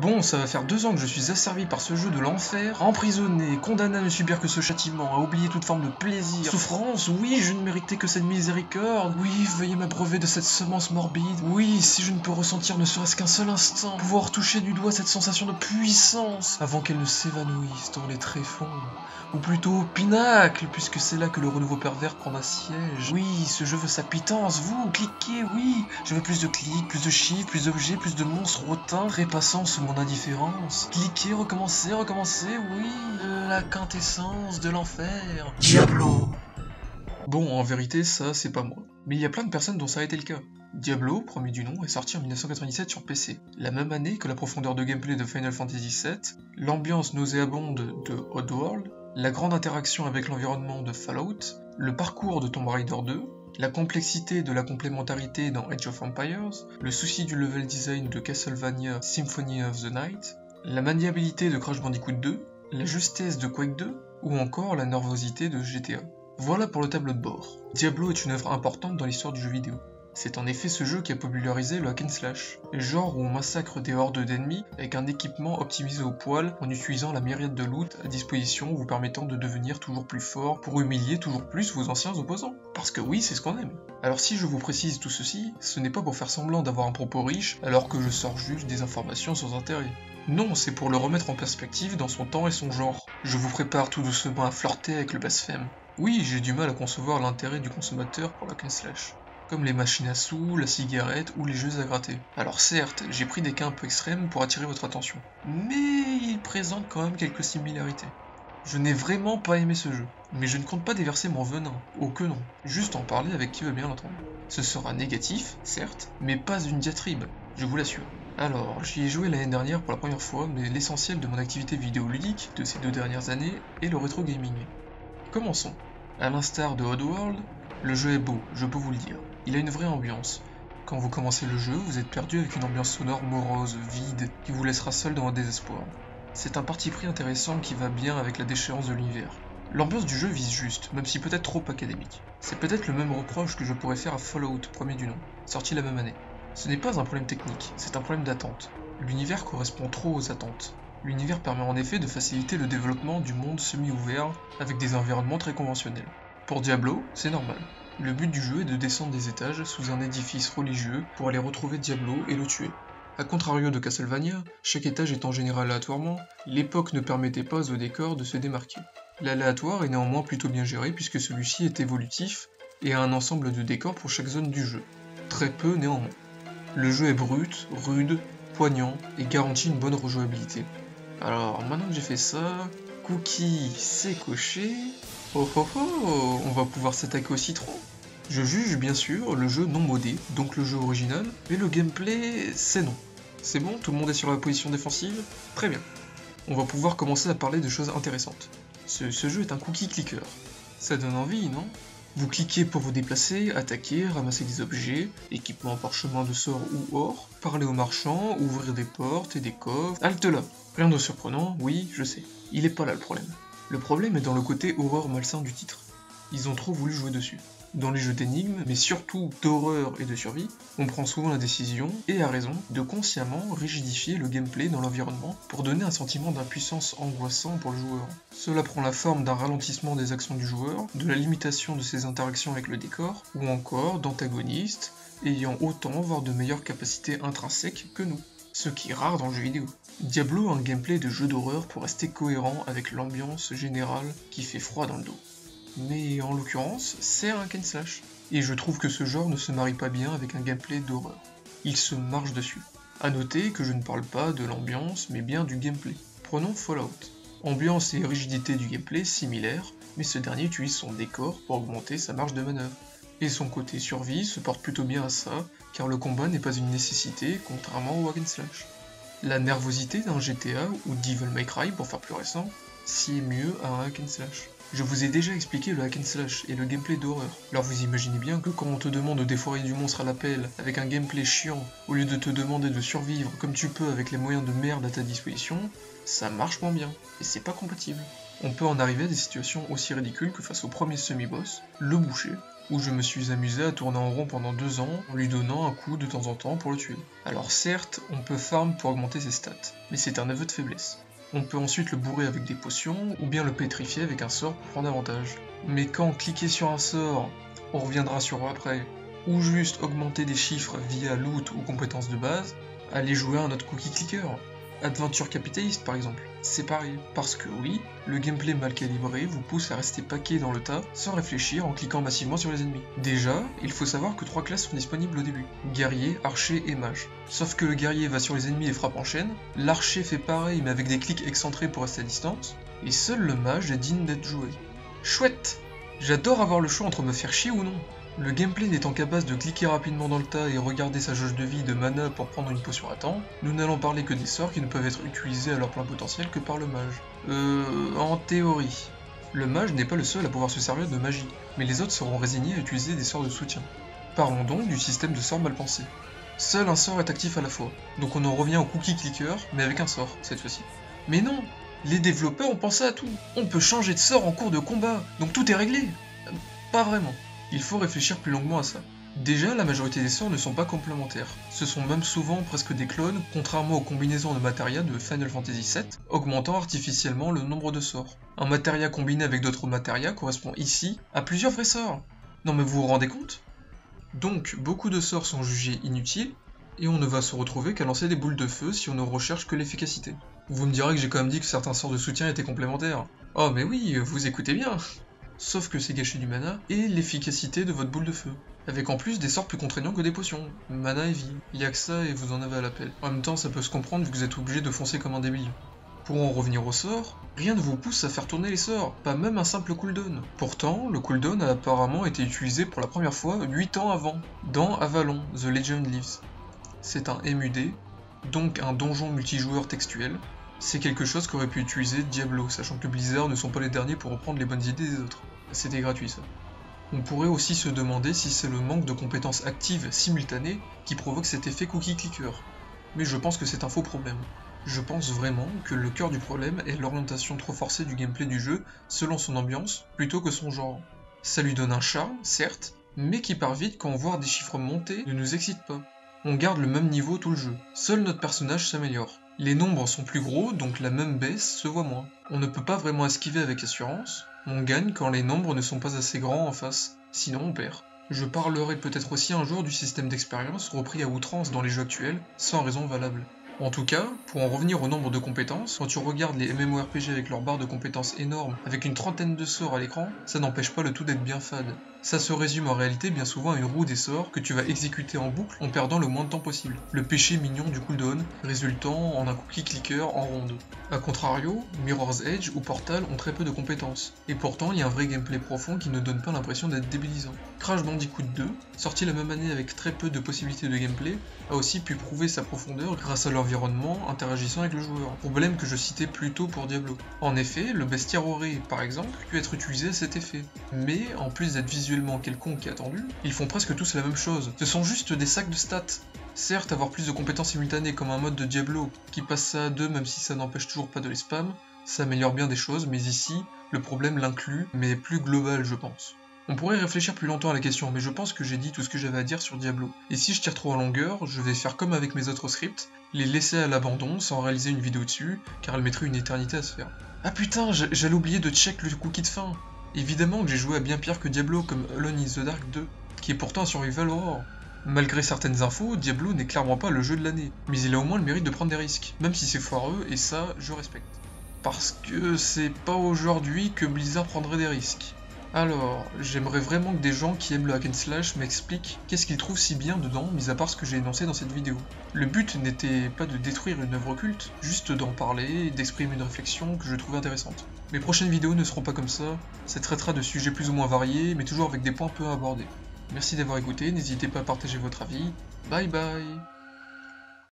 Bon, ça va faire 2 ans que je suis asservi par ce jeu de l'enfer, emprisonné, condamné à ne subir que ce châtiment, à oublier toute forme de plaisir, souffrance, oui, je ne méritais que cette miséricorde, oui, veuillez m'abreuver de cette semence morbide, oui, si je ne peux ressentir ne serait-ce qu'un seul instant, pouvoir toucher du doigt cette sensation de puissance, avant qu'elle ne s'évanouisse dans les tréfonds, ou plutôt au pinacle, puisque c'est là que le renouveau pervers prendra siège. Oui, ce jeu veut sa pitance, vous, cliquez, oui, je veux plus de clics, plus de chiffres, plus d'objets, plus de monstres hautains, trépassant sous mon indifférence. Cliquez, recommencez, recommencez, oui, la quintessence de l'enfer. Diablo. Bon, en vérité, ça, c'est pas moi. Mais il y a plein de personnes dont ça a été le cas. Diablo, premier du nom, est sorti en 1997 sur PC, la même année que la profondeur de gameplay de Final Fantasy VII, l'ambiance nauséabonde de Oddworld, la grande interaction avec l'environnement de Fallout, le parcours de Tomb Raider 2, la complexité de la complémentarité dans Age of Empires, le souci du level design de Castlevania Symphony of the Night, la maniabilité de Crash Bandicoot 2, la justesse de Quake 2, ou encore la nervosité de GTA. Voilà pour le tableau de bord. Diablo est une œuvre importante dans l'histoire du jeu vidéo. C'est en effet ce jeu qui a popularisé le hack and slash, genre où on massacre des hordes d'ennemis avec un équipement optimisé au poil en utilisant la myriade de loot à disposition vous permettant de devenir toujours plus fort pour humilier toujours plus vos anciens opposants. Parce que oui, c'est ce qu'on aime. Alors si je vous précise tout ceci, ce n'est pas pour faire semblant d'avoir un propos riche alors que je sors juste des informations sans intérêt. Non, c'est pour le remettre en perspective dans son temps et son genre. Je vous prépare tout doucement à flirter avec le blasphème. Oui, j'ai du mal à concevoir l'intérêt du consommateur pour la hack and slash, comme les machines à sous, la cigarette ou les jeux à gratter. Alors certes, j'ai pris des cas un peu extrêmes pour attirer votre attention, mais ils présentent quand même quelques similarités. Je n'ai vraiment pas aimé ce jeu, mais je ne compte pas déverser mon venin, oh que non, juste en parler avec qui veut bien l'entendre. Ce sera négatif, certes, mais pas une diatribe, je vous l'assure. Alors, j'y ai joué l'année dernière pour la première fois, mais l'essentiel de mon activité vidéoludique de ces 2 dernières années est le rétro gaming. Commençons. À l'instar de Oddworld, le jeu est beau, je peux vous le dire. Il a une vraie ambiance. Quand vous commencez le jeu, vous êtes perdu avec une ambiance sonore morose, vide, qui vous laissera seul dans votre désespoir. C'est un parti pris intéressant qui va bien avec la déchéance de l'univers. L'ambiance du jeu vise juste, même si peut-être trop académique. C'est peut-être le même reproche que je pourrais faire à Fallout, premier du nom, sorti la même année. Ce n'est pas un problème technique, c'est un problème d'attente. L'univers correspond trop aux attentes. L'univers permet en effet de faciliter le développement du monde semi-ouvert avec des environnements très conventionnels. Pour Diablo, c'est normal. Le but du jeu est de descendre des étages sous un édifice religieux pour aller retrouver Diablo et le tuer. A contrario de Castlevania, chaque étage étant généré aléatoirement, l'époque ne permettait pas au décor de se démarquer. L'aléatoire est néanmoins plutôt bien géré puisque celui-ci est évolutif et a un ensemble de décors pour chaque zone du jeu. Très peu néanmoins. Le jeu est brut, rude, poignant et garantit une bonne rejouabilité. Alors, maintenant que j'ai fait ça, cookie, c'est coché. Oh oh oh, on va pouvoir s'attaquer au citron. Je juge bien sûr le jeu non modé, donc le jeu original, mais le gameplay, c'est non. C'est bon, tout le monde est sur la position défensive? Très bien. On va pouvoir commencer à parler de choses intéressantes. Ce jeu est un cookie clicker. Ça donne envie, non? Vous cliquez pour vous déplacer, attaquer, ramasser des objets, équipements parchemins de sorts ou or, parler aux marchands, ouvrir des portes et des coffres. Halte là! Rien de surprenant, oui, je sais. Il est pas là le problème. Le problème est dans le côté horreur malsain du titre. Ils ont trop voulu jouer dessus. Dans les jeux d'énigmes, mais surtout d'horreur et de survie, on prend souvent la décision, et à raison, de consciemment rigidifier le gameplay dans l'environnement pour donner un sentiment d'impuissance angoissant pour le joueur. Cela prend la forme d'un ralentissement des actions du joueur, de la limitation de ses interactions avec le décor, ou encore d'antagonistes ayant autant voire de meilleures capacités intrinsèques que nous. Ce qui est rare dans le jeu vidéo. Diablo a un gameplay de jeu d'horreur pour rester cohérent avec l'ambiance générale qui fait froid dans le dos. Mais en l'occurrence, c'est un hack and slash. Et je trouve que ce genre ne se marie pas bien avec un gameplay d'horreur. Il se marche dessus. A noter que je ne parle pas de l'ambiance, mais bien du gameplay. Prenons Fallout. Ambiance et rigidité du gameplay similaires, mais ce dernier utilise son décor pour augmenter sa marge de manœuvre. Et son côté survie se porte plutôt bien à ça, car le combat n'est pas une nécessité, contrairement au hack and slash. La nervosité d'un GTA ou Devil May Cry, pour faire plus récent, s'y est mieux à un hack and slash. Je vous ai déjà expliqué le hack and slash et le gameplay d'horreur, alors vous imaginez bien que quand on te demande de déforer du monstre à la pelle avec un gameplay chiant, au lieu de te demander de survivre comme tu peux avec les moyens de merde à ta disposition, ça marche moins bien, et c'est pas compatible. On peut en arriver à des situations aussi ridicules que face au premier semi-boss, le boucher, où je me suis amusé à tourner en rond pendant 2 ans en lui donnant un coup de temps en temps pour le tuer. Alors certes, on peut farm pour augmenter ses stats, mais c'est un aveu de faiblesse. On peut ensuite le bourrer avec des potions, ou bien le pétrifier avec un sort pour prendre avantage. Mais quand cliquer sur un sort, on reviendra sur eux après, ou juste augmenter des chiffres via loot ou compétences de base, allez jouer un autre cookie clicker. Adventure capitaliste par exemple, c'est pareil, parce que oui, le gameplay mal calibré vous pousse à rester paqué dans le tas sans réfléchir en cliquant massivement sur les ennemis. Déjà, il faut savoir que 3 classes sont disponibles au début, guerrier, archer et mage. Sauf que le guerrier va sur les ennemis et frappe en chaîne, l'archer fait pareil mais avec des clics excentrés pour rester à distance, et seul le mage est digne d'être joué. Chouette! J'adore avoir le choix entre me faire chier ou non. Le gameplay n'étant qu'à base de cliquer rapidement dans le tas et regarder sa jauge de vie de mana pour prendre une potion à temps, nous n'allons parler que des sorts qui ne peuvent être utilisés à leur plein potentiel que par le mage. En théorie. Le mage n'est pas le seul à pouvoir se servir de magie, mais les autres seront résignés à utiliser des sorts de soutien. Parlons donc du système de sorts mal pensé. Seul un sort est actif à la fois, donc on en revient au cookie clicker, mais avec un sort, cette fois-ci. Mais non! Les développeurs ont pensé à tout! On peut changer de sort en cours de combat, donc tout est réglé! Pas vraiment. Il faut réfléchir plus longuement à ça. Déjà, la majorité des sorts ne sont pas complémentaires. Ce sont même souvent presque des clones, contrairement aux combinaisons de materia de Final Fantasy VII, augmentant artificiellement le nombre de sorts. Un materia combiné avec d'autres materia correspond ici à plusieurs vrais sorts. Non mais vous vous rendez compte? Donc, beaucoup de sorts sont jugés inutiles, et on ne va se retrouver qu'à lancer des boules de feu si on ne recherche que l'efficacité. Vous me direz que j'ai quand même dit que certains sorts de soutien étaient complémentaires. Oh mais oui, vous écoutez bien! Sauf que c'est gâcher du mana et l'efficacité de votre boule de feu. Avec en plus des sorts plus contraignants que des potions. Mana et vie. Il y a que ça et vous en avez à l'appel. En même temps, ça peut se comprendre vu que vous êtes obligé de foncer comme un débile. Pour en revenir aux sorts, rien ne vous pousse à faire tourner les sorts, pas même un simple cooldown. Pourtant, le cooldown a apparemment été utilisé pour la première fois 8 ans avant, dans Avalon, The Legend Lives. C'est un MUD, donc un donjon multijoueur textuel. C'est quelque chose qu'aurait pu utiliser Diablo, sachant que Blizzard ne sont pas les derniers pour reprendre les bonnes idées des autres. C'était gratuit ça. On pourrait aussi se demander si c'est le manque de compétences actives simultanées qui provoque cet effet cookie clicker. Mais je pense que c'est un faux problème. Je pense vraiment que le cœur du problème est l'orientation trop forcée du gameplay du jeu selon son ambiance plutôt que son genre. Ça lui donne un charme, certes, mais qui part vite quand voir des chiffres monter ne nous excite pas. On garde le même niveau tout le jeu, seul notre personnage s'améliore. Les nombres sont plus gros, donc la même baisse se voit moins. On ne peut pas vraiment esquiver avec assurance, on gagne quand les nombres ne sont pas assez grands en face, sinon on perd. Je parlerai peut-être aussi un jour du système d'expérience repris à outrance dans les jeux actuels, sans raison valable. En tout cas, pour en revenir au nombre de compétences, quand tu regardes les MMORPG avec leur barre de compétences énorme, avec une trentaine de sorts à l'écran, ça n'empêche pas le tout d'être bien fade. Ça se résume en réalité bien souvent à une roue des sorts que tu vas exécuter en boucle en perdant le moins de temps possible. Le péché mignon du cooldown, résultant en un cookie clicker en ronde. A contrario, Mirror's Edge ou Portal ont très peu de compétences, et pourtant il y a un vrai gameplay profond qui ne donne pas l'impression d'être débilisant. Crash Bandicoot 2, sorti la même année avec très peu de possibilités de gameplay, a aussi pu prouver sa profondeur grâce à l'environnement interagissant avec le joueur, problème que je citais plus tôt pour Diablo. En effet, le bestiaire auré, par exemple, peut être utilisé à cet effet, mais en plus d'être visuellement quelconque et attendu, ils font presque tous la même chose, ce sont juste des sacs de stats. Certes, avoir plus de compétences simultanées comme un mode de Diablo qui passe ça à 2 même si ça n'empêche toujours pas de les spam, ça améliore bien des choses, mais ici, le problème l'inclut, mais plus global je pense. On pourrait réfléchir plus longtemps à la question, mais je pense que j'ai dit tout ce que j'avais à dire sur Diablo. Et si je tire trop en longueur, je vais faire comme avec mes autres scripts, les laisser à l'abandon sans réaliser une vidéo dessus, car elle mettrait une éternité à se faire. Ah putain, j'allais oublier de check le cookie de fin. Évidemment que j'ai joué à bien pire que Diablo comme Alone in the Dark 2, qui est pourtant un survival horror. Malgré certaines infos, Diablo n'est clairement pas le jeu de l'année, mais il a au moins le mérite de prendre des risques, même si c'est foireux, et ça, je respecte. Parce que c'est pas aujourd'hui que Blizzard prendrait des risques. Alors, j'aimerais vraiment que des gens qui aiment le hack and slash m'expliquent qu'est-ce qu'ils trouvent si bien dedans, mis à part ce que j'ai énoncé dans cette vidéo. Le but n'était pas de détruire une œuvre culte, juste d'en parler et d'exprimer une réflexion que je trouvais intéressante. Mes prochaines vidéos ne seront pas comme ça, ça traitera de sujets plus ou moins variés, mais toujours avec des points peu abordés. Merci d'avoir écouté, n'hésitez pas à partager votre avis, bye bye.